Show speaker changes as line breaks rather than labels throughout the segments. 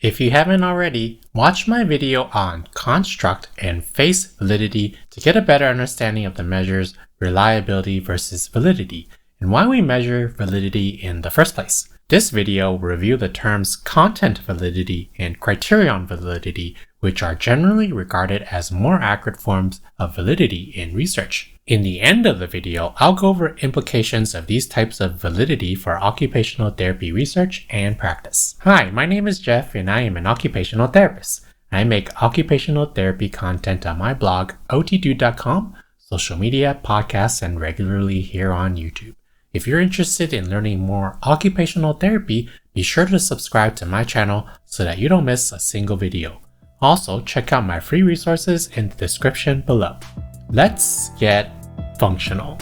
If you haven't already, watch my video on construct and face validity to get a better understanding of the measures reliability versus validity and why we measure validity in the first place. This video will review the terms content validity and criterion validity, which are generally regarded as more accurate forms of validity in research. In the end of the video, I'll go over implications of these types of validity for occupational therapy research and practice. Hi, my name is Jeff and I am an occupational therapist. I make occupational therapy content on my blog, OTDUDE.com, social media, podcasts, and regularly here on YouTube. If you're interested in learning more occupational therapy, be sure to subscribe to my channel so that you don't miss a single video. Also, check out my free resources in the description below. Let's get functional.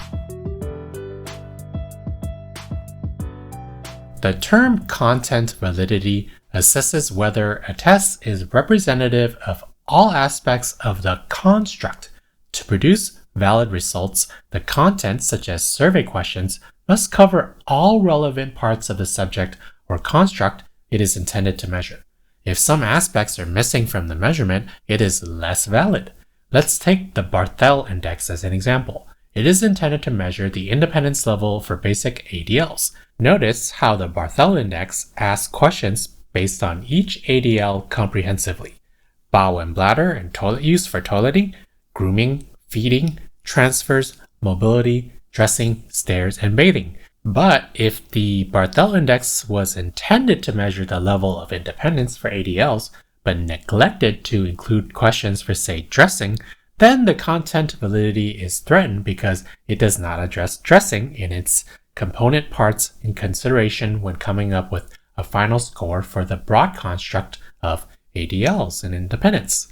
The term content validity assesses whether a test is representative of all aspects of the construct. To produce valid results, the content, such as survey questions, must cover all relevant parts of the subject or construct it is intended to measure. If some aspects are missing from the measurement, it is less valid. Let's take the Barthel Index as an example. It is intended to measure the independence level for basic ADLs. Notice how the Barthel Index asks questions based on each ADL comprehensively. Bowel and bladder and toilet use for toileting, grooming, feeding, transfers, mobility, dressing, stairs, and bathing. But if the Barthel Index was intended to measure the level of independence for ADLs, but neglected to include questions for, say, dressing, then the content validity is threatened because it does not address dressing in its component parts in consideration when coming up with a final score for the broad construct of ADLs and independence.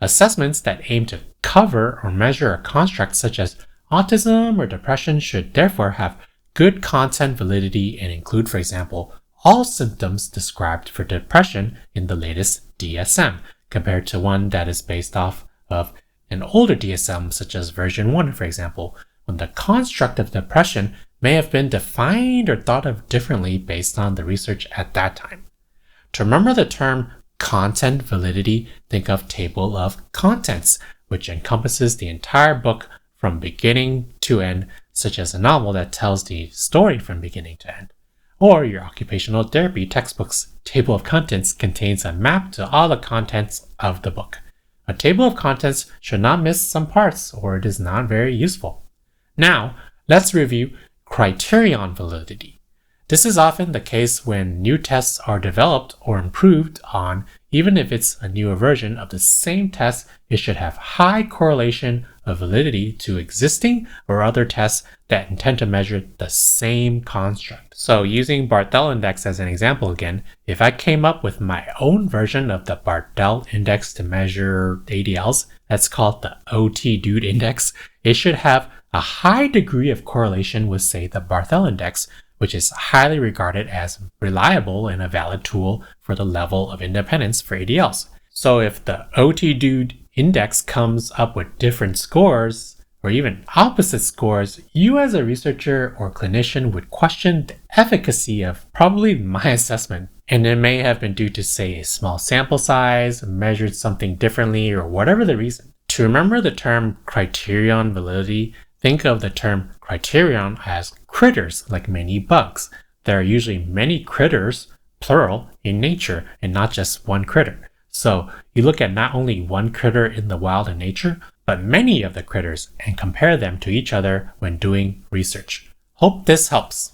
Assessments that aim to cover or measure a construct such as autism or depression should therefore have good content validity and include, for example, all symptoms described for depression in the latest DSM, compared to one that is based off of an older DSM such as version 1, for example, when the construct of depression may have been defined or thought of differently based on the research at that time. To remember the term content validity, think of table of contents, which encompasses the entire book from beginning to end, such as a novel that tells the story from beginning to end. Or your occupational therapy textbook's table of contents contains a map to all the contents of the book. A table of contents should not miss some parts or it is not very useful. Now, let's review criterion validity. This is often the case when new tests are developed or improved on. Even if it's a newer version of the same test, it should have high correlation of validity to existing or other tests that intend to measure the same construct. So using Barthel Index as an example again, if I came up with my own version of the Barthel Index to measure ADLs, that's called the OTDUDE Index, it should have a high degree of correlation with, say, the Barthel Index, which is highly regarded as reliable and a valid tool for the level of independence for ADLs. So if the OTDUDE Index comes up with different scores, or even opposite scores, you as a researcher or clinician would question the efficacy of probably my assessment. And it may have been due to, say, a small sample size, measured something differently, or whatever the reason. To remember the term criterion validity, think of the term criterion as critters, like many bugs. There are usually many critters, plural, in nature, and not just one critter. So you look at not only one critter in the wild in nature, but many of the critters and compare them to each other when doing research. Hope this helps.